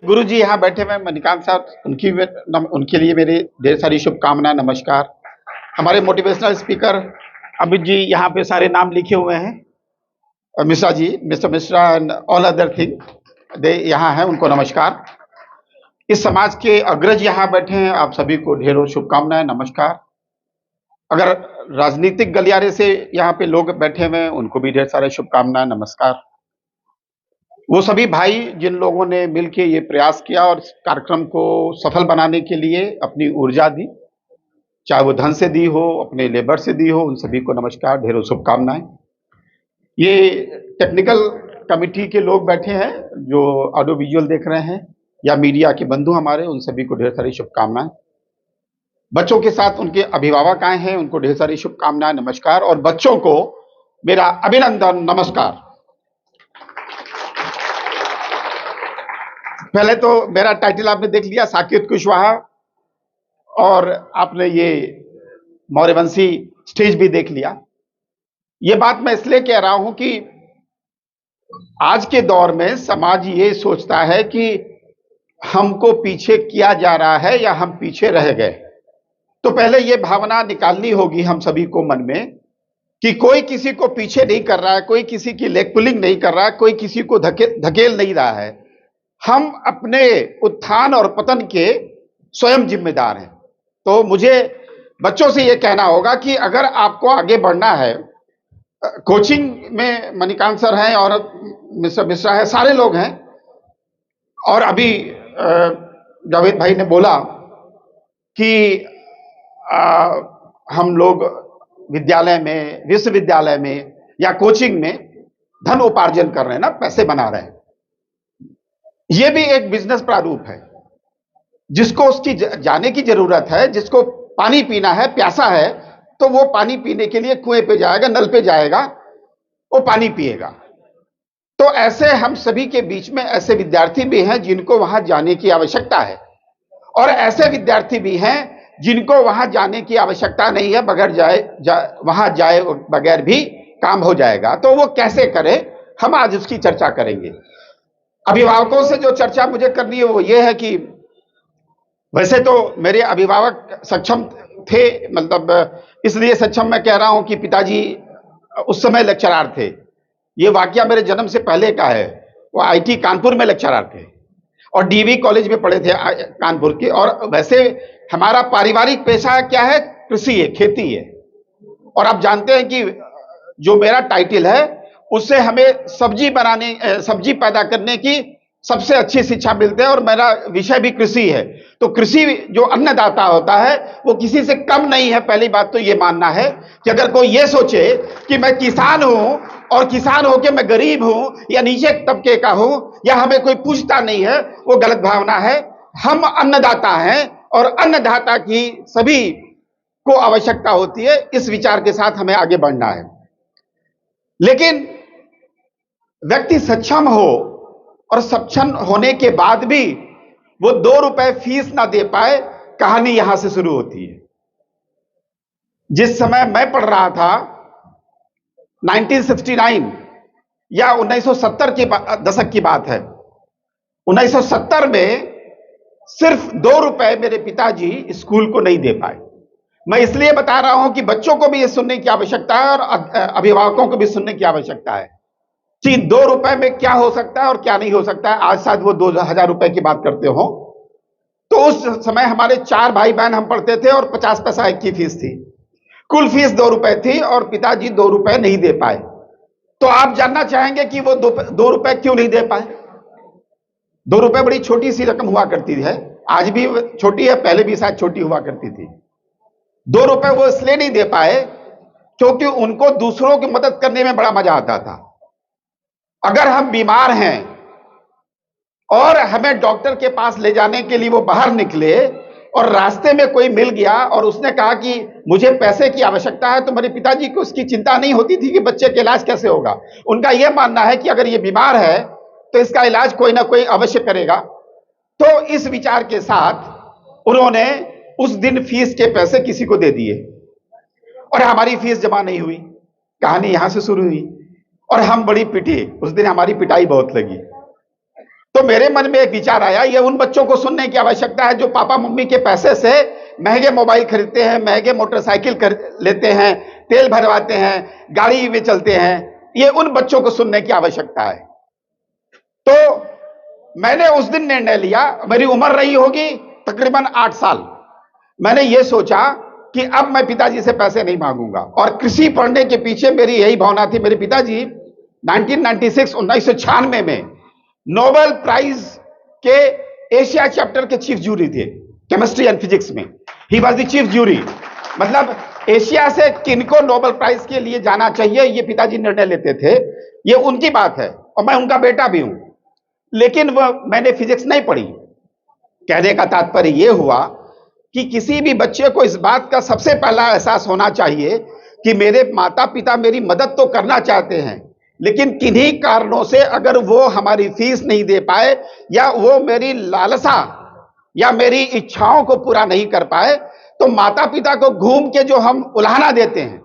गुरुजी यहाँ बैठे हुए हैं, मणिकांत साहब, उनके लिए मेरी ढेर सारी शुभकामनाएं, नमस्कार। हमारे मोटिवेशनल स्पीकर अमित जी यहाँ पे सारे नाम लिखे हुए हैं, और Mishra ji, mister Mishra and all other thing, they यहाँ हैं, उनको नमस्कार। इस समाज के अग्रज यहाँ बैठे हैं, आप सभी को ढेरों शुभकामनाएं, नमस्कार। अगर राजनीतिक गलियारे से यहाँ पे लोग बैठे हुए हैं, उनको भी ढेर सारे शुभकामनाएं, नमस्कार। वो सभी भाई जिन लोगों ने मिलके ये प्रयास किया और इस कार्यक्रम को सफल बनाने के लिए अपनी ऊर्जा दी, चाहे वो धन से दी हो, अपने लेबर से दी हो, उन सभी को नमस्कार, ढेरों शुभकामनाएं। ये टेक्निकल कमिटी के लोग बैठे हैं जो ऑडियो विजुअल देख रहे हैं, या मीडिया के बंधु हमारे, उन सभी को ढेर सारी शुभकामनाएं। बच्चों के साथ उनके अभिभावक आए हैं, उनको ढेर सारी शुभकामनाएं, नमस्कार। और बच्चों को मेरा अभिनंदन, नमस्कार। पहले तो मेरा टाइटल आपने देख लिया, साकेत कुशवाहा, और आपने ये मौर्यवंशी स्टेज भी देख लिया। ये बात मैं इसलिए कह रहा हूं कि आज के दौर में समाज ये सोचता है कि हमको पीछे किया जा रहा है या हम पीछे रह गए। तो पहले ये भावना निकालनी होगी हम सभी को मन में कि कोई किसी को पीछे नहीं कर रहा है, कोई किसी की लेग पुलिंग नहीं कर रहा है, कोई किसी को धकेल नहीं रहा है। हम अपने उत्थान और पतन के स्वयं जिम्मेदार हैं। तो मुझे बच्चों से यह कहना होगा कि अगर आपको आगे बढ़ना है, कोचिंग में मणिकांत सर हैं और मिस्टर मिश्रा है, सारे लोग हैं, और अभी जावेद भाई ने बोला कि हम लोग विद्यालय में, विश्वविद्यालय में या कोचिंग में धन उपार्जन कर रहे हैं ना, पैसे बना रहे हैं। यह भी एक बिजनेस प्रारूप है। जिसको उसकी जाने की जरूरत है, जिसको पानी पीना है, प्यासा है, तो वो पानी पीने के लिए कुएं पे जाएगा, नल पे जाएगा, वो पानी पिएगा। तो ऐसे हम सभी के बीच में ऐसे विद्यार्थी भी हैं जिनको वहां जाने की आवश्यकता है, और ऐसे विद्यार्थी भी हैं जिनको वहां जाने की आवश्यकता नहीं है, वहां जाए बगैर भी काम हो जाएगा। तो वो कैसे करें, हम आज उसकी चर्चा करेंगे। अभिभावकों से जो चर्चा मुझे करनी है वो ये है कि वैसे तो मेरे अभिभावक सक्षम थे, मतलब इसलिए सक्षम मैं कह रहा हूं कि पिताजी उस समय लेक्चरार थे। ये वाकया मेरे जन्म से पहले का है। वो आईटी कानपुर में लेक्चरार थे और डीवी कॉलेज में पढ़े थे कानपुर के। और वैसे हमारा पारिवारिक पेशा क्या है? कृषि है, खेती है। और आप जानते हैं कि जो मेरा टाइटल है उससे हमें सब्जी पैदा करने की सबसे अच्छी शिक्षा मिलती है, और मेरा विषय भी कृषि है। तो कृषि जो अन्नदाता होता है वो किसी से कम नहीं है। पहली बात तो ये मानना है कि अगर कोई ये सोचे कि मैं किसान हूं और किसान होकर मैं गरीब हूं या नीचे तबके का हूं या हमें कोई पूछता नहीं है, वो गलत भावना है। हम अन्नदाता हैं और अन्नदाता की सभी को आवश्यकता होती है। इस विचार के साथ हमें आगे बढ़ना है। लेकिन व्यक्ति सक्षम हो और सक्षम होने के बाद भी वो 2 रुपए फीस ना दे पाए, कहानी यहां से शुरू होती है। जिस समय मैं पढ़ रहा था, 1969 या 1970 के दशक की बात है, 1970 में सिर्फ 2 रुपए मेरे पिताजी स्कूल को नहीं दे पाए। मैं इसलिए बता रहा हूं कि बच्चों को भी यह सुनने की आवश्यकता है और अभिभावकों को भी सुनने की आवश्यकता है कि 2 रुपए में क्या हो सकता है और क्या नहीं हो सकता है। आज शायद वो 2000 रुपए की बात करते हो। तो उस समय हमारे 4 भाई बहन हम पढ़ते थे और 50 पैसा एक की फीस थी। कुल फीस 2 रुपए थी और पिताजी 2 रुपए नहीं दे पाए। तो आप जानना चाहेंगे कि वो 2 रुपए क्यों नहीं दे पाए? 2 रुपए बड़ी छोटी सी रकम हुआ करती है, आज भी छोटी है, पहले भी शायद छोटी हुआ करती थी। 2 रुपए वो इसलिए नहीं दे पाए क्योंकि उनको दूसरों की मदद करने में बड़ा मजा आता था। अगर हम बीमार हैं और हमें डॉक्टर के पास ले जाने के लिए वो बाहर निकले और रास्ते में कोई मिल गया और उसने कहा कि मुझे पैसे की आवश्यकता है, तो मेरे पिताजी को उसकी चिंता नहीं होती थी कि बच्चे का इलाज कैसे होगा। उनका यह मानना है कि अगर ये बीमार है तो इसका इलाज कोई ना कोई अवश्य करेगा। तो इस विचार के साथ उन्होंने उस दिन फीस के पैसे किसी को दे दिए और हमारी फीस जमा नहीं हुई। कहानी यहां से शुरू हुई और हम बड़ी पिटी। उस दिन हमारी पिटाई बहुत लगी। तो मेरे मन में एक विचार आया, ये उन बच्चों को सुनने की आवश्यकता है जो पापा मम्मी के पैसे से महंगे मोबाइल खरीदते हैं, महंगे मोटरसाइकिल लेते हैं, तेल भरवाते हैं, गाड़ी में चलते हैं। ये उन बच्चों को सुनने की आवश्यकता है। तो मैंने उस दिन निर्णय लिया, मेरी उम्र रही होगी तकरीबन 8 साल। मैंने ये सोचा कि अब मैं पिताजी से पैसे नहीं मांगूंगा, और कृषि पढ़ने के पीछे मेरी यही भावना थी। मेरे पिताजी 1996 में नोबेल प्राइज के एशिया चैप्टर के चीफ जूरी थे, केमिस्ट्री एंड फिजिक्स में। He was the chief jury. मतलब एशिया से किनको नोबेल प्राइज के लिए जाना चाहिए, ये पिताजी निर्णय लेते थे। ये उनकी बात है, और मैं उनका बेटा भी हूं। लेकिन मैंने फिजिक्स नहीं पढ़ी। कहने का तात्पर्य यह हुआ कि किसी भी बच्चे को इस बात का सबसे पहला एहसास होना चाहिए कि मेरे माता पिता मेरी मदद तो करना चाहते हैं, लेकिन किन्हीं कारणों से अगर वो हमारी फीस नहीं दे पाए, या वो मेरी लालसा या मेरी इच्छाओं को पूरा नहीं कर पाए, तो माता पिता को घूम के जो हम उलाहना देते हैं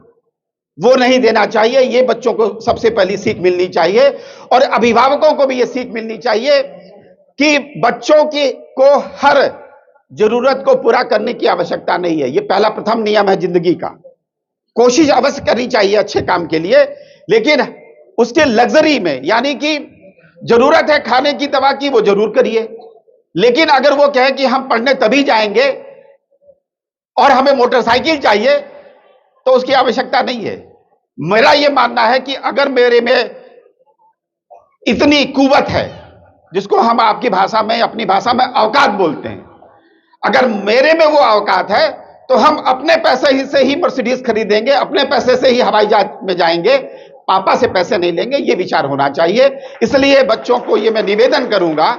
वो नहीं देना चाहिए। ये बच्चों को सबसे पहली सीख मिलनी चाहिए, और अभिभावकों को भी ये सीख मिलनी चाहिए कि बच्चों को हर जरूरत को पूरा करने की आवश्यकता नहीं है। ये पहला प्रथम नियम है जिंदगी का। कोशिश अवश्य करनी चाहिए अच्छे काम के लिए, लेकिन उसके लग्जरी में, यानी कि जरूरत है खाने की दवा की, वो जरूर करिए। लेकिन अगर वो कहे कि हम पढ़ने तभी जाएंगे और हमें मोटरसाइकिल चाहिए, तो उसकी आवश्यकता नहीं है। मेरा यह मानना है कि अगर मेरे में इतनी कुवत है, जिसको हम आपकी भाषा में, अपनी भाषा में औकात बोलते हैं, अगर मेरे में वो औकात है, तो हम अपने पैसे से ही मर्सिडीज खरीदेंगे, अपने पैसे से ही हवाई जहाज में जाएंगे, पापा से पैसे नहीं लेंगे। ये विचार होना चाहिए। इसलिए बच्चों को ये मैं निवेदन करूंगा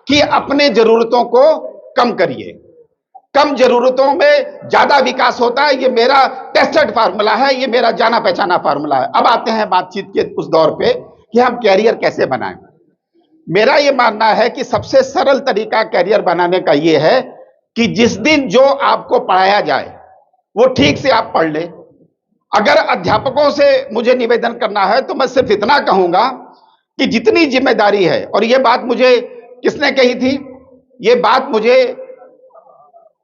कि अपने जरूरतों को कम करिए। कम जरूरतों में ज्यादा विकास होता है। ये मेरा टेस्टेड फार्मूला है, ये मेरा जाना पहचाना फार्मूला है। अब आते हैं बातचीत के उस दौर पे कि हम कैरियर कैसे बनाएं। मेरा ये मानना है कि सबसे सरल तरीका कैरियर बनाने का ये है कि जिस दिन जो आपको पढ़ाया जाए वो ठीक से आप पढ़ लें। अगर अध्यापकों से मुझे निवेदन करना है तो मैं सिर्फ इतना कहूंगा कि जितनी जिम्मेदारी है, और ये बात मुझे किसने कही थी, ये बात मुझे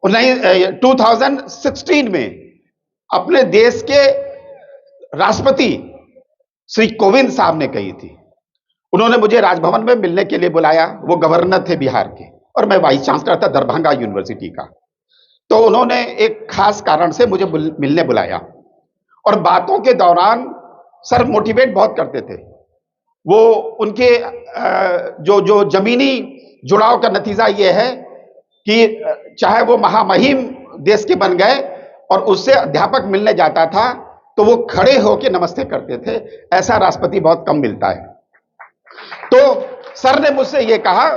2016 में अपने देश के राष्ट्रपति श्री कोविंद साहब ने कही थी। उन्होंने मुझे राजभवन में मिलने के लिए बुलाया। वो गवर्नर थे बिहार के, और मैं वाइस चांसलर था दरभंगा यूनिवर्सिटी का। तो उन्होंने एक खास कारण से मुझे मिलने बुलाया, और बातों के दौरान सर मोटिवेट बहुत करते थे। वो उनके जो जमीनी जुड़ाव का नतीजा ये है कि चाहे वो महामहिम देश के बन गए, और उससे अध्यापक मिलने जाता था तो वो खड़े होकर नमस्ते करते थे। ऐसा राष्ट्रपति बहुत कम मिलता है। तो सर ने मुझसे ये कहा,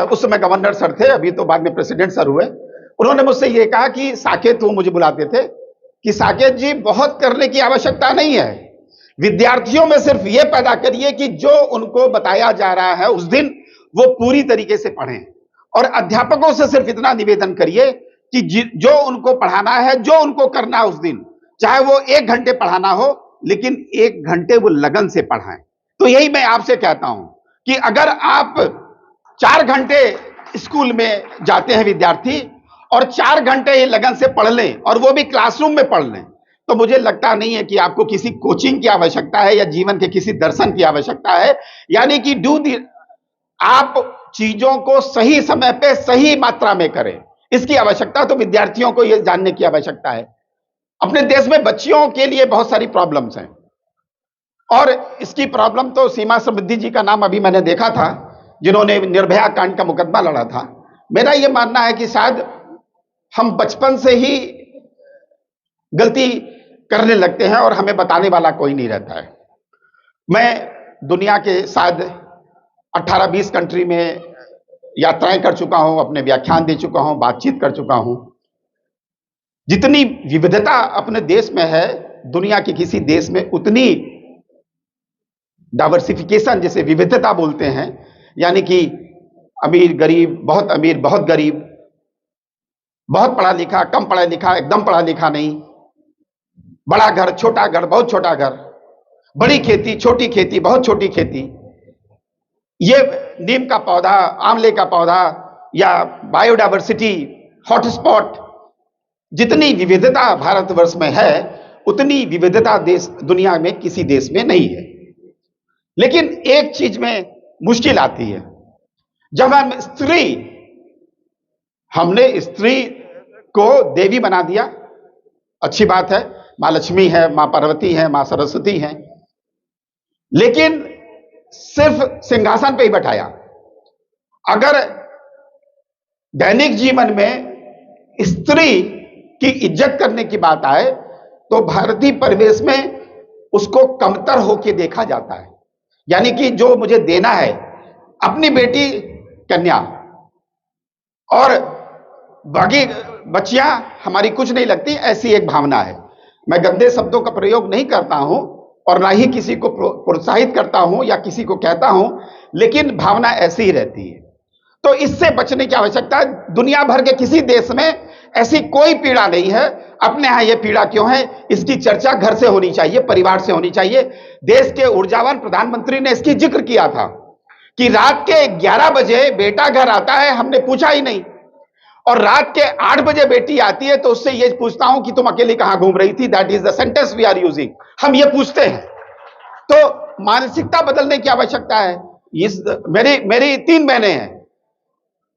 उस समय गवर्नर सर थे, अभी तो बाद में प्रेसिडेंट सर हुए। उन्होंने मुझसे ये कहा कि साकेत, वो मुझे बुलाते थे, कि साकेत जी बहुत करने की आवश्यकता नहीं है। विद्यार्थियों में सिर्फ ये पैदा करिए कि जो उनको बताया जा रहा है उस दिन वो पूरी तरीके से पढ़ें, और अध्यापकों से सिर्फ इतना निवेदन करिए कि जो उनको पढ़ाना है, जो उनको करना है उस दिन, चाहे वो 1 घंटे पढ़ाना हो, लेकिन 1 घंटे वो लगन से पढ़ाएं। तो यही मैं आपसे कहता हूं कि अगर आप 4 घंटे स्कूल में जाते हैं विद्यार्थी, और 4 घंटे लगन से पढ़ लें, और वो भी क्लासरूम में पढ़ लें, तो मुझे लगता नहीं है कि आपको किसी कोचिंग की आवश्यकता है या जीवन के किसी दर्शन की आवश्यकता है। यानी कि आप चीजों को सही समय पे सही मात्रा में करें, इसकी आवश्यकता तो विद्यार्थियों को यह जानने की आवश्यकता है। अपने देश में बच्चियों के लिए बहुत सारी प्रॉब्लम्स हैं, और इसकी प्रॉब्लम तो सीमा समृद्धि जी का नाम अभी मैंने देखा था, जिन्होंने निर्भया कांड का मुकदमा लड़ा था। मेरा यह मानना है कि शायद हम बचपन से ही गलती करने लगते हैं और हमें बताने वाला कोई नहीं रहता है। मैं दुनिया के शायद 18-20 कंट्री में यात्राएं कर चुका हूं, अपने व्याख्यान दे चुका हूं, बातचीत कर चुका हूं। जितनी विविधता अपने देश में है, दुनिया के किसी देश में उतनी डाइवर्सिफिकेशन, जिसे विविधता बोलते हैं, यानी कि अमीर गरीब, बहुत अमीर बहुत गरीब, बहुत पढ़ा लिखा कम पढ़ा लिखा, एकदम पढ़ा लिखा नहीं, बड़ा घर छोटा घर बहुत छोटा घर, बड़ी खेती छोटी खेती बहुत छोटी खेती, ये नीम का पौधा, आंवले का पौधा या बायोडायवर्सिटी हॉटस्पॉट, जितनी विविधता भारतवर्ष में है उतनी विविधता देश दुनिया में किसी देश में नहीं है। लेकिन एक चीज में मुश्किल आती है, जब हमने स्त्री को देवी बना दिया, अच्छी बात है, मां लक्ष्मी है, मां पार्वती है, मां सरस्वती है, लेकिन सिर्फ सिंहासन पे ही बैठाया। अगर दैनिक जीवन में स्त्री की इज्जत करने की बात आए तो भारतीय परिवेश में उसको कमतर होकर देखा जाता है। यानी कि जो मुझे देना है, अपनी बेटी कन्या और बाकी बच्चियां हमारी कुछ नहीं लगती, ऐसी एक भावना है। मैं गंदे शब्दों का प्रयोग नहीं करता हूं और ना ही किसी को प्रोत्साहित करता हूं या किसी को कहता हूं, लेकिन भावना ऐसी ही रहती है। तो इससे बचने की आवश्यकता है। दुनिया भर के किसी देश में ऐसी कोई पीड़ा नहीं है। अपने यहां यह पीड़ा क्यों है, इसकी चर्चा घर से होनी चाहिए, परिवार से होनी चाहिए। देश के ऊर्जावान प्रधानमंत्री ने इसकी जिक्र किया था कि रात के 11 बजे बेटा घर आता है, हमने पूछा ही नहीं, और रात के 8 बजे बेटी आती है तो उससे यह पूछता हूं कि तुम अकेली कहां घूम रही थी। That is the sentence we are using. हम ये पूछते हैं। तो मानसिकता बदलने की आवश्यकता है। मेरी 3 बहनें हैं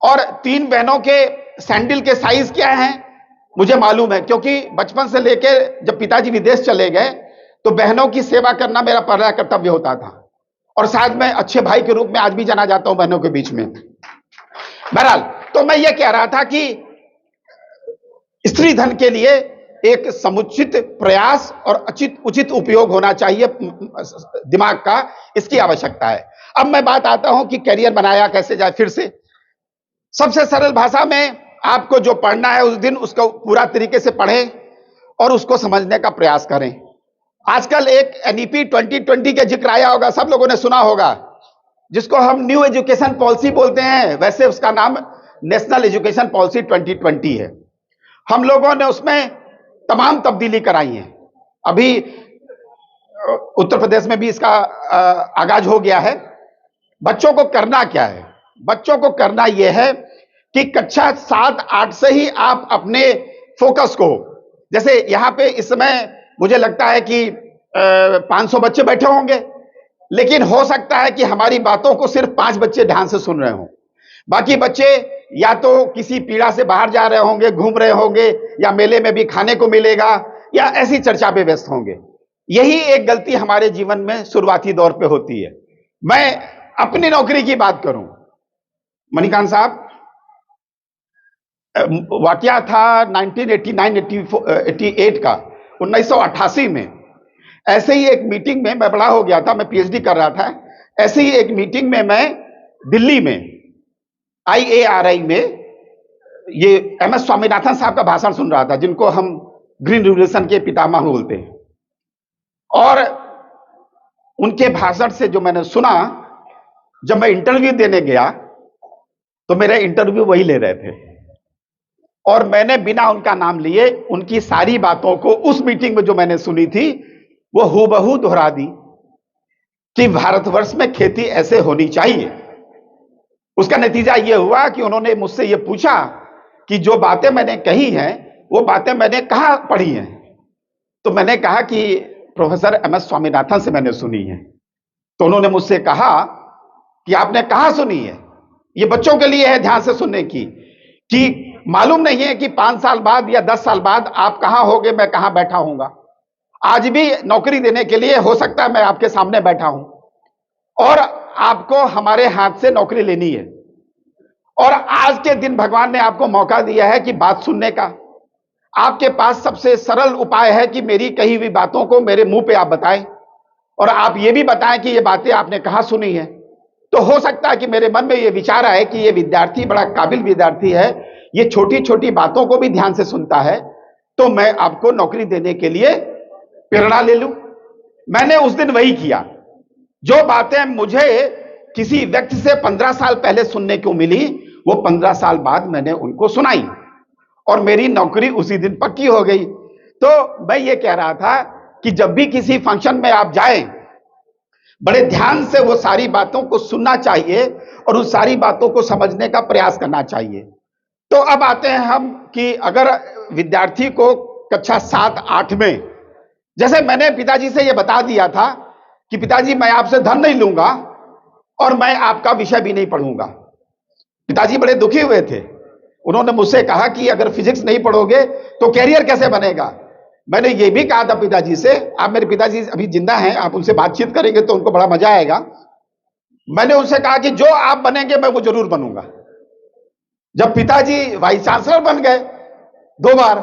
और 3 बहनों के सैंडल के साइज क्या हैं मुझे मालूम है, क्योंकि बचपन से लेकर जब पिताजी विदेश चले गए तो बहनों की सेवा करना मेरा पहला कर्तव्य होता था, और साथ में अच्छे भाई के रूप में आज भी जाना जाता हूं बहनों के बीच में। बहरहाल, तो मैं ये कह रहा था कि स्त्री धन के लिए एक समुचित प्रयास और उचित उपयोग होना चाहिए दिमाग का, इसकी आवश्यकता है। अब मैं बात आता हूं कि करियर बनाया कैसे जाए। फिर से सबसे सरल भाषा में आपको जो पढ़ना है उस दिन उसको पूरा तरीके से पढ़ें और उसको समझने का प्रयास करें। आजकल एक एनईपी 2020 का जिक्र आया होगा, सब लोगों ने सुना होगा, जिसको हम न्यू एजुकेशन पॉलिसी बोलते हैं, वैसे उसका नाम नेशनल एजुकेशन पॉलिसी 2020 है। हम लोगों ने उसमें तमाम तब्दीली कराई है। अभी उत्तर प्रदेश में भी इसका आगाज हो गया है। बच्चों को करना क्या है? बच्चों को करना यह है कि कक्षा 7-8 से ही आप अपने फोकस को, जैसे यहां पे इस समय मुझे लगता है कि 500 बच्चे बैठे होंगे, लेकिन हो सकता है कि हमारी बातों को सिर्फ 5 बच्चे ध्यान से सुन रहे हों। बाकी बच्चे या तो किसी पीड़ा से बाहर जा रहे होंगे, घूम रहे होंगे, या मेले में भी खाने को मिलेगा, या ऐसी चर्चा पे व्यस्त होंगे। यही एक गलती हमारे जीवन में शुरुआती दौर पे होती है। मैं अपनी नौकरी की बात करूं, मणिकांत साहब, वाकया था 1989-88 का, 1988 में ऐसे ही एक मीटिंग में मैं बड़ा हो गया था, मैं पीएचडी कर रहा था। ऐसे ही एक मीटिंग में मैं दिल्ली में IARI में ये MS स्वामीनाथन साहब का भाषण सुन रहा था, जिनको हम ग्रीन रिवोल्यूशन के पितामह बोलते हैं। और उनके भाषण से जो मैंने सुना, जब मैं इंटरव्यू देने गया तो मेरा इंटरव्यू वही ले रहे थे, और मैंने बिना उनका नाम लिए उनकी सारी बातों को उस मीटिंग में जो मैंने सुनी थी वो हूबहू दोहरा दी कि भारतवर्ष में खेती ऐसे होनी चाहिए। उसका नतीजा यह हुआ कि उन्होंने मुझसे यह पूछा कि जो बातें मैंने कही हैं वो बातें मैंने कहां पढ़ी हैं। तो मैंने कहा कि प्रोफेसर MS स्वामीनाथन से मैंने सुनी है। तो उन्होंने मुझसे कहा कि आपने कहां सुनी है? ये बच्चों के लिए है ध्यान से सुनने की, कि मालूम नहीं है कि 5 साल बाद या 10 साल बाद आप कहां होगे, मैं कहां बैठा हूंगा। आज भी नौकरी देने के लिए हो सकता है मैं आपके सामने बैठा हूं, और आपको हमारे हाथ से नौकरी लेनी है, और आज के दिन भगवान ने आपको मौका दिया है कि बात सुनने का। आपके पास सबसे सरल उपाय है कि मेरी कही हुई बातों को मेरे मुंह पे आप बताएं, और आप ये भी बताएं कि ये बातें आपने कहां सुनी है। तो हो सकता है कि मेरे मन में ये विचार आए कि ये विद्यार्थी बड़ा काबिल विद्यार्थी है, ये छोटी छोटी बातों को भी ध्यान से सुनता है, तो मैं आपको नौकरी देने के लिए प्रेरणा ले लूं। मैंने उस दिन वही किया। जो बातें मुझे किसी व्यक्ति से 15 साल पहले सुनने को मिली, वो 15 साल बाद मैंने उनको सुनाई, और मेरी नौकरी उसी दिन पक्की हो गई। तो मैं ये कह रहा था कि जब भी किसी फंक्शन में आप जाएं, बड़े ध्यान से वो सारी बातों को सुनना चाहिए और उन सारी बातों को समझने का प्रयास करना चाहिए। तो अब आते हैं हम कि अगर विद्यार्थी को कक्षा 7-8 में, जैसे मैंने पिताजी से यह बता दिया था कि पिताजी मैं आपसे धन नहीं लूंगा और मैं आपका विषय भी नहीं पढ़ूंगा। पिताजी बड़े दुखी हुए थे। उन्होंने मुझसे कहा कि अगर फिजिक्स नहीं पढ़ोगे तो कैरियर कैसे बनेगा। मैंने ये भी कहा था पिताजी से, आप मेरे पिताजी अभी जिंदा हैं, आप उनसे बातचीत करेंगे तो उनको बड़ा मजा आएगा। मैंने उनसे कहा कि जो आप बनेंगे मैं वो जरूर बनूंगा। जब पिताजी वाइस चांसलर बन गए 2 बार,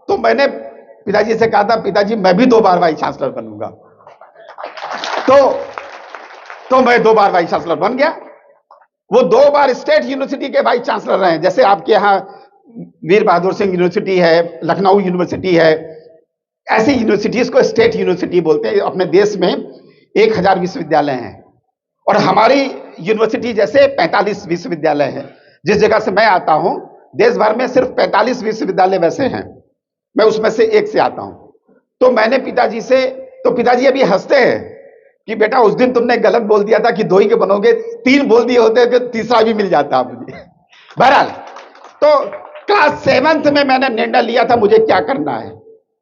तो मैंने पिताजी से कहा था पिताजी मैं भी 2 बार वाइस चांसलर बनूंगा। तो मैं 2 बार वाइस चांसलर बन गया। वो 2 बार स्टेट यूनिवर्सिटी के वाइस चांसलर रहे, जैसे आपके यहां वीर बहादुर सिंह यूनिवर्सिटी है, लखनऊ यूनिवर्सिटी है, ऐसी यूनिवर्सिटीज को स्टेट यूनिवर्सिटी बोलते हैं। अपने देश में 1000 विश्वविद्यालय हैं और हमारी यूनिवर्सिटी जैसे 45 विश्वविद्यालय हैं। जिस जगह से मैं आता हूं देश भर में सिर्फ 45 विश्वविद्यालय वैसे हैं, मैं उसमें से एक से आता हूं। तो मैंने पिताजी से, तो पिताजी अभी हंसते हैं कि बेटा उस दिन तुमने गलत बोल दिया था कि 2 ही के बनोगे, 3 बोल दिए होते कि तीसरा भी मिल जाता मुझे। बहरहाल तो क्लास 7th में मैंने निर्णय लिया था मुझे क्या करना है,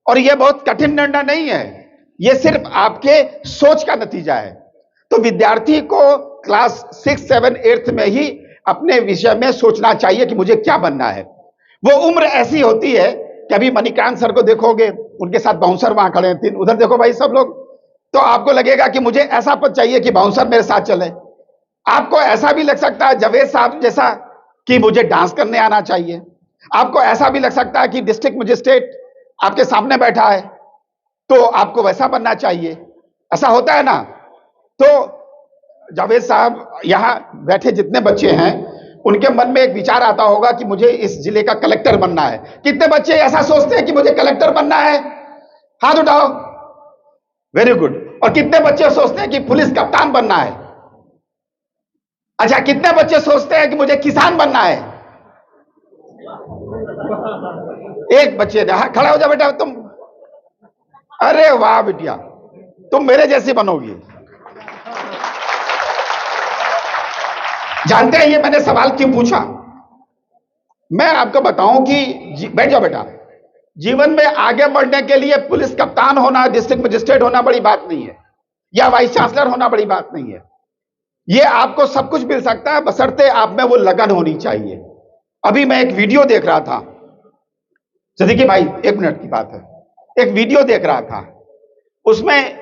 और यह बहुत कठिन निर्णय नहीं है, यह सिर्फ आपके सोच का नतीजा है। तो विद्यार्थी को क्लास 6, 7, 8 में ही अपने विषय में सोचना चाहिए कि मुझे क्या बनना है। वो उम्र ऐसी होती है कि अभी मणिकांत सर को देखोगे, उनके साथ बाउंसर वहां खड़े हैं 3, उधर देखो भाई सब लोग, तो आपको लगेगा कि मुझे ऐसा पद चाहिए कि बाउंसर मेरे साथ चले। आपको ऐसा भी लग सकता है जावेद साहब जैसा कि मुझे डांस करने आना चाहिए। आपको ऐसा भी लग सकता है कि डिस्ट्रिक्ट मजिस्ट्रेट आपके सामने बैठा है तो आपको वैसा बनना चाहिए, ऐसा होता है ना। तो जावेद साहब यहां बैठे जितने बच्चे हैं उनके मन में एक विचार आता होगा कि मुझे इस जिले का कलेक्टर बनना है। कितने बच्चे ऐसा सोचते हैं कि मुझे कलेक्टर बनना है? हाथ उठाओ। Very good. और कितने बच्चे सोचते हैं कि पुलिस कप्तान बनना है? अच्छा, कितने बच्चे सोचते हैं कि मुझे किसान बनना है? एक बच्चे ने, हाँ खड़ा हो जा बेटा तुम। अरे वाह बिटिया, तुम मेरे जैसी बनोगी। जानते हैं ये मैंने सवाल क्यों पूछा? मैं आपको बताऊं कि बैठ जाओ बेटा, जीवन में आगे बढ़ने के लिए पुलिस कप्तान होना, डिस्ट्रिक्ट मजिस्ट्रेट होना बड़ी बात नहीं है, या वाइस चांसलर होना बड़ी बात नहीं है। ये आपको सब कुछ मिल सकता है बशर्ते आप में वो लगन होनी चाहिए। अभी मैं एक वीडियो देख रहा था, सिद्दीकी भाई 1 मिनट की बात है, एक वीडियो देख रहा था। उसमें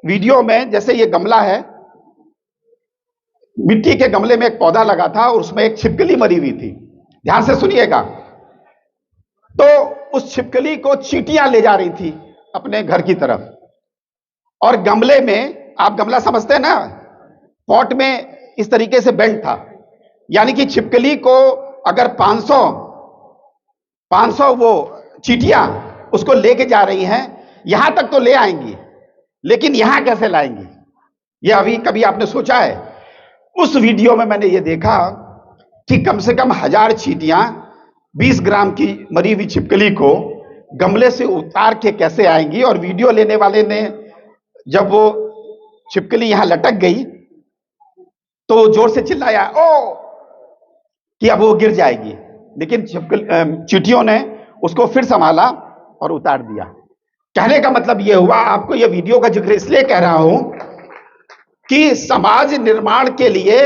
वीडियो में जैसे ये गमला है, मिट्टी के गमले में एक पौधा लगा था और उसमें एक छिपकली मरी हुई थी। ध्यान से सुनिएगा। तो उस छिपकली को चींटियां ले जा रही थी अपने घर की तरफ, और गमले में, आप गमला समझते हैं ना, पॉट में इस तरीके से बेंड था, यानी कि छिपकली को अगर 500 वो चींटियां उसको लेके जा रही हैं, यहां तक तो ले आएंगी, लेकिन यहां कैसे लाएंगी, ये अभी कभी आपने सोचा है? उस वीडियो में मैंने ये देखा कि कम से कम 1000 चींटियां 20 ग्राम की मरी हुई छिपकली को गमले से उतार के कैसे आएंगी। और वीडियो लेने वाले ने जब वो छिपकली यहां लटक गई तो जोर से चिल्लाया ओ, कि अब वो गिर जाएगी, लेकिन चींटियों ने उसको फिर संभाला और उतार दिया। कहने का मतलब यह हुआ, आपको यह वीडियो का जिक्र इसलिए कह रहा हूं कि समाज निर्माण के लिए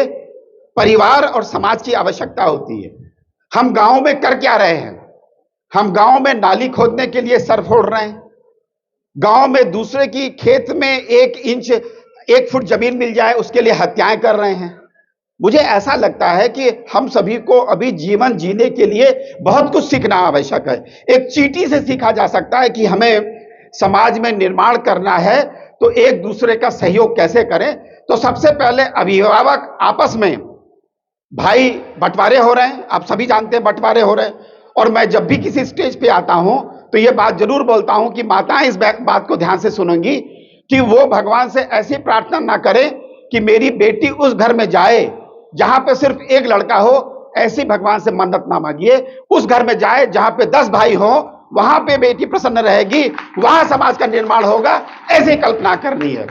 परिवार और समाज की आवश्यकता होती है। हम गांव में कर क्या रहे हैं? हम गांव में नाली खोदने के लिए सर फोड़ रहे हैं, गांव में दूसरे की खेत में 1 फुट जमीन मिल जाए उसके लिए हत्याएं कर रहे हैं। मुझे ऐसा लगता है कि हम सभी को अभी जीवन जीने के लिए बहुत कुछ सीखना आवश्यक है। एक चींटी से सीखा जा सकता है कि हमें समाज में निर्माण करना है तो एक दूसरे का सहयोग कैसे करें। तो सबसे पहले अभिभावक आपस में, भाई बंटवारे हो रहे हैं, आप सभी जानते हैं बंटवारे हो रहे हैं, और मैं जब भी किसी स्टेज पे आता हूं तो यह बात जरूर बोलता हूं कि माताएं इस बात को ध्यान से सुनेंगी कि वो भगवान से ऐसी प्रार्थना ना करें कि मेरी बेटी उस घर में जाए जहां पे सिर्फ एक लड़का हो, ऐसी भगवान से मन्नत ना मांगिए। उस घर में जाए जहां पे 10 भाई हो, वहां पे बेटी प्रसन्न रहेगी, वहां समाज का निर्माण होगा, ऐसी कल्पना करनी है।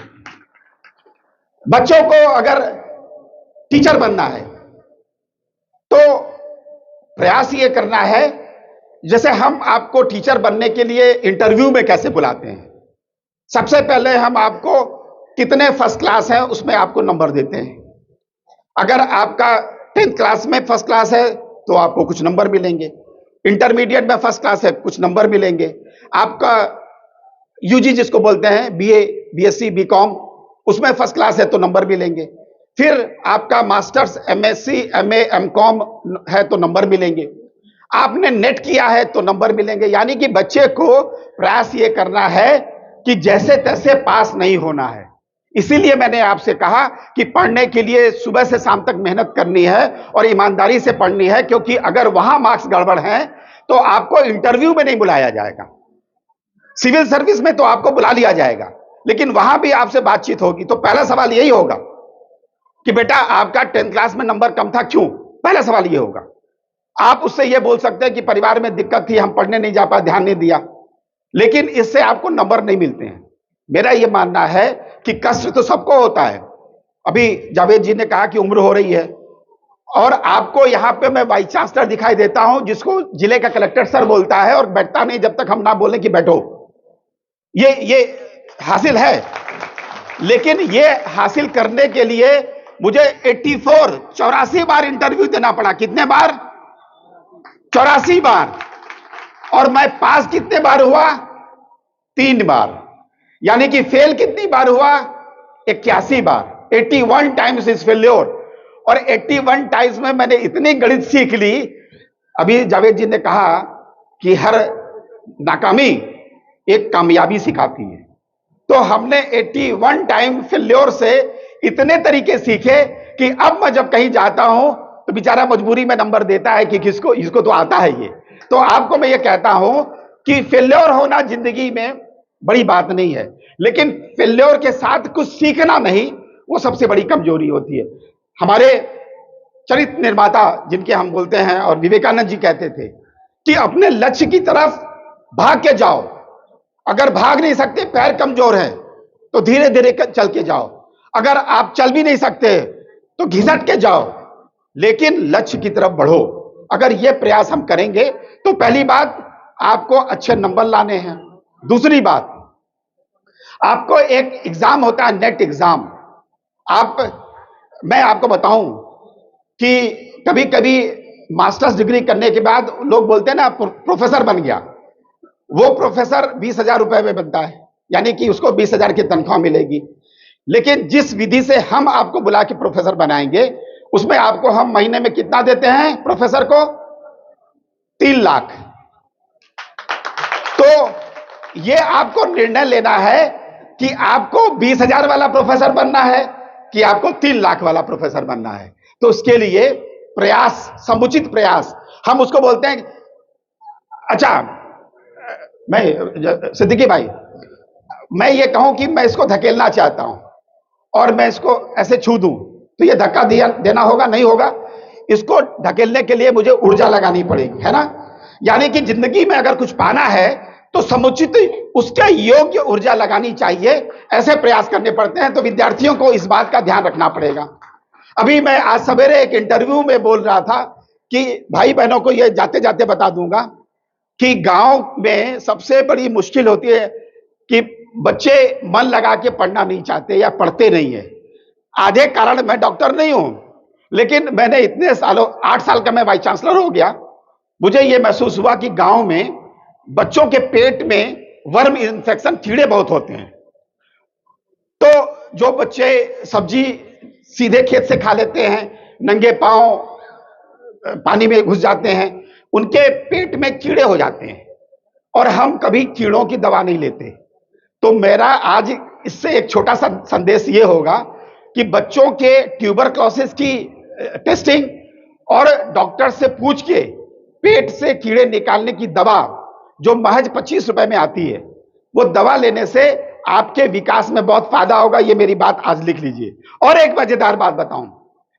बच्चों को अगर टीचर बनना है तो प्रयास ये करना है, जैसे हम आपको टीचर बनने के लिए इंटरव्यू में कैसे बुलाते हैं, सबसे पहले हम आपको कितने फर्स्ट क्लास है उसमें आपको नंबर देते हैं। अगर आपका 10th क्लास में फर्स्ट क्लास है तो आपको कुछ नंबर मिलेंगे, इंटरमीडिएट में फर्स्ट क्लास है कुछ नंबर मिलेंगे, आपका यूजी जिसको बोलते हैं बीए, बीएससी, बीकॉम उसमें फर्स्ट क्लास है तो नंबर मिलेंगे, फिर आपका मास्टर्स, एमएससी, एमए, एमकॉम है तो नंबर मिलेंगे, आपने नेट किया है तो नंबर मिलेंगे। यानी कि बच्चे को प्रयास ये करना है कि जैसे तैसे पास नहीं होना है। इसीलिए मैंने आपसे कहा कि पढ़ने के लिए सुबह से शाम तक मेहनत करनी है और ईमानदारी से पढ़नी है, क्योंकि अगर वहां मार्क्स गड़बड़ हैं तो आपको इंटरव्यू में नहीं बुलाया जाएगा। सिविल सर्विस में तो आपको बुला लिया जाएगा, लेकिन वहां भी आपसे बातचीत होगी तो पहला सवाल यही होगा कि बेटा आपका 10th क्लास में नंबर कम था क्यों, पहला सवाल यह होगा। आप उससे यह बोल सकते हैं कि परिवार में दिक्कत थी, हम पढ़ने नहीं जा पाए, ध्यान नहीं दिया, लेकिन इससे आपको नंबर नहीं मिलते हैं। मेरा यह मानना है कि कष्ट तो सबको होता है। अभी जावेद जी ने कहा कि उम्र हो रही है, और आपको यहां पे मैं वाइस चांसलर दिखाई देता हूं जिसको जिले का कलेक्टर सर बोलता है और बैठता नहीं जब तक हम ना बोलें कि बैठो। ये हासिल है, लेकिन ये हासिल करने के लिए मुझे 84 बार इंटरव्यू देना पड़ा। कितने बार? 84 बार। और मैं पास कितने बार हुआ? 3 बार। यानी कि फेल कितनी बार हुआ? 81 बार। 81 टाइम्स इज फेल्योर। और 81 टाइम्स में मैंने इतनी गणित सीख ली। अभी जावेद जी ने कहा कि हर नाकामी एक कामयाबी सिखाती है, तो हमने 81 टाइम फेल्योर से इतने तरीके सीखे कि अब मैं जब कहीं जाता हूं तो बेचारा मजबूरी में नंबर देता है कि किसको, इसको तो आता है ये। तो आपको मैं ये कहता हूं कि फेल्योर होना जिंदगी में बड़ी बात नहीं है, लेकिन फेल्योर के साथ कुछ सीखना नहीं, वो सबसे बड़ी कमजोरी होती है। हमारे चरित्र निर्माता जिनके हम बोलते हैं, और विवेकानंद जी कहते थे कि अपने लक्ष्य की तरफ भाग के जाओ। अगर भाग नहीं सकते, पैर कमजोर है, तो धीरे धीरे चल के जाओ। अगर आप चल भी नहीं सकते तो घिसट के जाओ, लेकिन लक्ष्य की तरफ बढ़ो। अगर ये प्रयास हम करेंगे तो पहली बात आपको अच्छे नंबर लाने हैं। दूसरी बात, आपको एक एग्जाम होता है, नेट एग्जाम। मैं आपको बताऊं कि कभी कभी मास्टर्स डिग्री करने के बाद लोग बोलते हैं ना प्रोफेसर बन गया। वो प्रोफेसर 20,000 रुपए में बनता है, यानी कि उसको 20,000 की तनख्वाह मिलेगी। लेकिन जिस विधि से हम आपको बुला के प्रोफेसर बनाएंगे, उसमें आपको हम महीने में कितना देते हैं प्रोफेसर को? 3 लाख। तो ये आपको निर्णय लेना है कि आपको 20,000 वाला प्रोफेसर बनना है कि आपको 3 लाख वाला प्रोफेसर बनना है। तो उसके लिए प्रयास, समुचित प्रयास, हम उसको बोलते हैं। अच्छा, मैं सिद्दीकी भाई, मैं ये कहूं कि मैं इसको धकेलना चाहता हूं और मैं इसको ऐसे छू दूं तो ये धक्का देना होगा? नहीं होगा। इसको धकेलने के लिए मुझे ऊर्जा लगानी पड़ेगी, है ना? यानी कि जिंदगी में अगर कुछ पाना है तो समुचित उसके योग्य ऊर्जा लगानी चाहिए, ऐसे प्रयास करने पड़ते हैं। तो विद्यार्थियों को इस बात का ध्यान रखना पड़ेगा। अभी मैं आज सवेरे एक इंटरव्यू में बोल रहा था कि भाई बहनों को यह जाते जाते बता दूंगा कि गांव में सबसे बड़ी मुश्किल होती है कि बच्चे मन लगा के पढ़ना नहीं चाहते या पढ़ते नहीं है। आधे कारण, मैं डॉक्टर नहीं हूं, लेकिन मैंने इतने सालों, 8 साल का मैं वाइस चांसलर हो गया, मुझे यह महसूस हुआ कि गांव में बच्चों के पेट में वर्म इन्फेक्शन, कीड़े बहुत होते हैं। तो जो बच्चे सब्जी सीधे खेत से खा लेते हैं, नंगे पांव पानी में घुस जाते हैं, उनके पेट में कीड़े हो जाते हैं और हम कभी कीड़ों की दवा नहीं लेते। तो मेरा आज इससे एक छोटा सा संदेश ये होगा कि बच्चों के ट्यूबरक्लोसिस की टेस्टिंग और डॉक्टर से पूछ के पेट से कीड़े निकालने की दवा जो महज 25 रुपए में आती है, वो दवा लेने से आपके विकास में बहुत फायदा होगा। ये मेरी बात आज लिख लीजिए। और एक मजेदार बात बताऊं,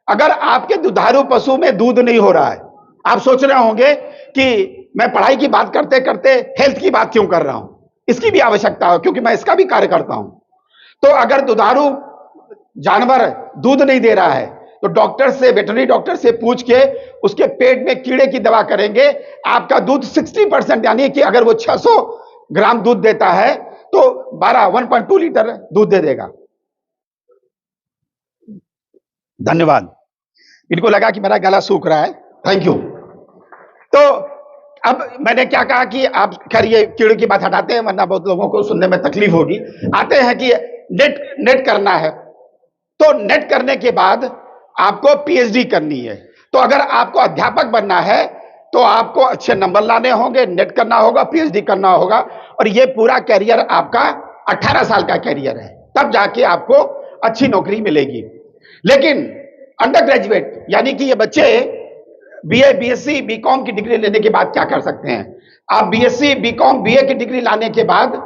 अगर आपके दुधारू पशु में दूध नहीं हो रहा है, आप सोच रहे होंगे कि मैं पढ़ाई की बात करते करते हेल्थ की बात क्यों कर रहा हूं। इसकी भी आवश्यकता है, क्योंकि मैं इसका भी कार्य करता हूं। तो अगर दुधारू जानवर दूध नहीं दे रहा है तो डॉक्टर से, वेटरनरी डॉक्टर से पूछ के उसके पेट में कीड़े की दवा करेंगे, आपका दूध 60%, यानी कि अगर वो 600 ग्राम दूध देता है तो 1.2 लीटर दूध दे देगा। धन्यवाद। इनको लगा कि मेरा गला सूख रहा है, थैंक यू। तो अब मैंने क्या कहा कि आप, खैर ये कीड़े की बात हटाते हैं वरना बहुत लोगों को सुनने में तकलीफ होगी। आते हैं कि नेट करना है, तो नेट करने के बाद आपको पीएचडी करनी है। तो अगर आपको अध्यापक बनना है तो आपको अच्छे नंबर लाने होंगे, नेट करना होगा, पीएचडी करना होगा, और ये पूरा कैरियर आपका 18 साल का कैरियर है, तब जाके आपको अच्छी नौकरी मिलेगी। लेकिन अंडर ग्रेजुएट यानी कि ये बच्चे बीए, बीएससी, बीकॉम की डिग्री लेने के बाद क्या कर सकते हैं? आप बीएससी, बीकॉम, बीए की डिग्री लाने के बाद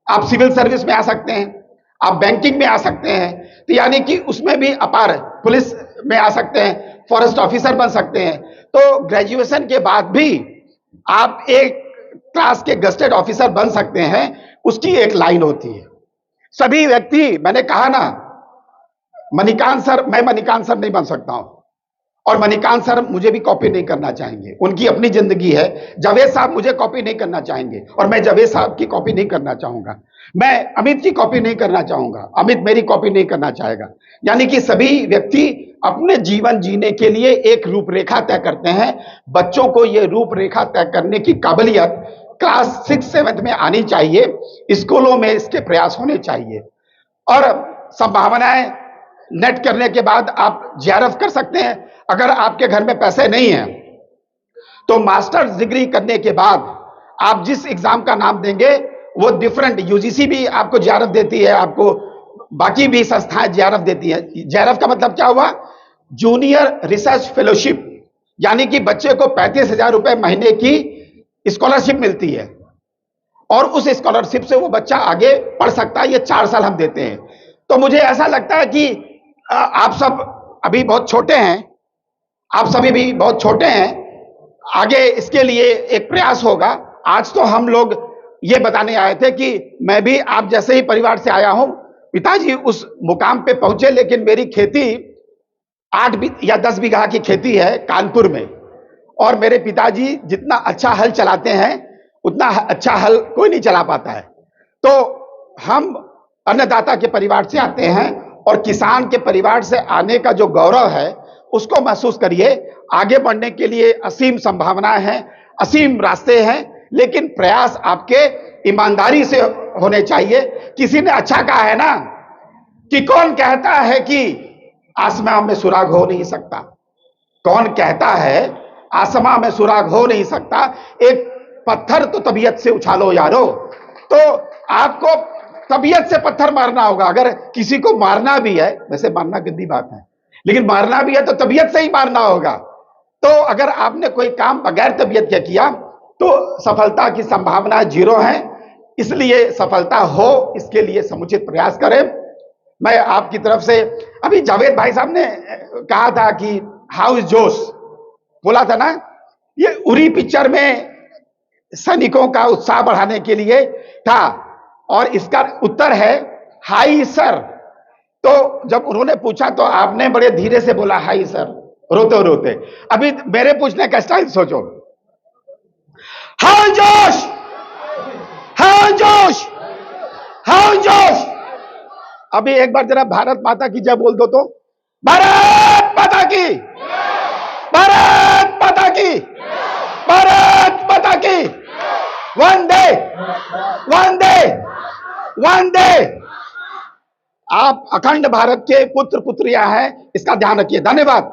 आप सिविल सर्विस में आ सकते हैं, आप बैंकिंग में आ सकते हैं, तो यानी कि उसमें भी अपार, पुलिस में आ सकते हैं, फॉरेस्ट ऑफिसर बन सकते हैं। तो ग्रेजुएशन के बाद भी आप एक क्लास के गस्टेड ऑफिसर बन सकते हैं, उसकी एक लाइन होती है। सभी व्यक्ति, मैंने कहा ना, मणिकांत सर, मैं मणिकांत सर नहीं बन सकता हूं, और मणिकांत सर मुझे भी कॉपी नहीं करना चाहेंगे, उनकी अपनी जिंदगी है। जावेद साहब मुझे कॉपी नहीं करना चाहेंगे और मैं जावेद साहब की कॉपी नहीं करना चाहूंगा। मैं अमित की कॉपी नहीं करना चाहूंगा, अमित मेरी कॉपी नहीं करना चाहेगा। यानी कि सभी व्यक्ति अपने जीवन जीने के लिए एक रूपरेखा तय करते हैं। बच्चों को यह रूपरेखा तय करने की काबिलियत क्लास 6-7 में आनी चाहिए, स्कूलों में इसके प्रयास होने चाहिए। और संभावनाएं, नेट करने के बाद आप जेआरएफ कर सकते हैं। अगर आपके घर में पैसे नहीं हैं तो मास्टर्स डिग्री करने के बाद आप जिस एग्जाम का नाम देंगे वो डिफरेंट, यूजीसी भी आपको जेआरएफ देती है, आपको बाकी भी संस्थाएं जेआरएफ देती है। जेआरएफ का मतलब क्या हुआ? जूनियर रिसर्च फेलोशिप, यानी कि बच्चे को 35,000 रुपए महीने की स्कॉलरशिप मिलती है और उस स्कॉलरशिप से वो बच्चा आगे पढ़ सकता है। ये 4 साल हम देते हैं। तो मुझे ऐसा लगता है कि आप सब अभी बहुत छोटे हैं, आप सभी भी बहुत छोटे हैं, आगे इसके लिए एक प्रयास होगा। आज तो हम लोग ये बताने आए थे कि मैं भी आप जैसे ही परिवार से आया हूं। पिताजी उस मुकाम पे पहुंचे, लेकिन मेरी खेती 8 या 10 बीघा की खेती है कानपुर में, और मेरे पिताजी जितना अच्छा हल चलाते हैं उतना अच्छा हल कोई नहीं चला पाता है। तो हम अन्नदाता के परिवार से आते हैं और किसान के परिवार से आने का जो गौरव है उसको महसूस करिए। आगे बढ़ने के लिए असीम संभावनाएं हैं, असीम रास्ते हैं, लेकिन प्रयास आपके ईमानदारी से होने चाहिए। किसी ने अच्छा कहा है ना कि कौन कहता है कि आसमां में सुराग हो नहीं सकता? कौन कहता है आसमां में सुराग हो नहीं सकता? एक पत्थर तो तबीयत से उछालो यारो। तो आपको तबीयत से पत्थर मारना होगा। अगर किसी को मारना भी है, वैसे मारना गंदी बात है, लेकिन मारना भी है तो तबीयत से ही मारना होगा। तो अगर आपने कोई काम बगैर तबीयत के किया तो सफलता की संभावना 0 है। इसलिए सफलता हो, इसके लिए समुचित प्रयास करें। मैं आपकी तरफ से, अभी जावेद भाई साहब ने कहा था कि हाउ इज जोश, बोला था ना, ये उरी पिक्चर में सैनिकों का उत्साह बढ़ाने के लिए था, और इसका उत्तर है हाई सर। तो जब उन्होंने पूछा तो आपने बड़े धीरे से बोला हाई सर, रोते रोते। अभी मेरे पूछने का स्टाइल सोचो, हाउ जोश, हाउ जोश, हाउ जोश। अभी एक बार जरा भारत माता की जय बोल दो तो, भारत माता की, भारत माता की, भारत माता की, वंदे वंदे वंदे। आप अखंड भारत के पुत्र पुत्रियां हैं, इसका ध्यान रखिए। धन्यवाद।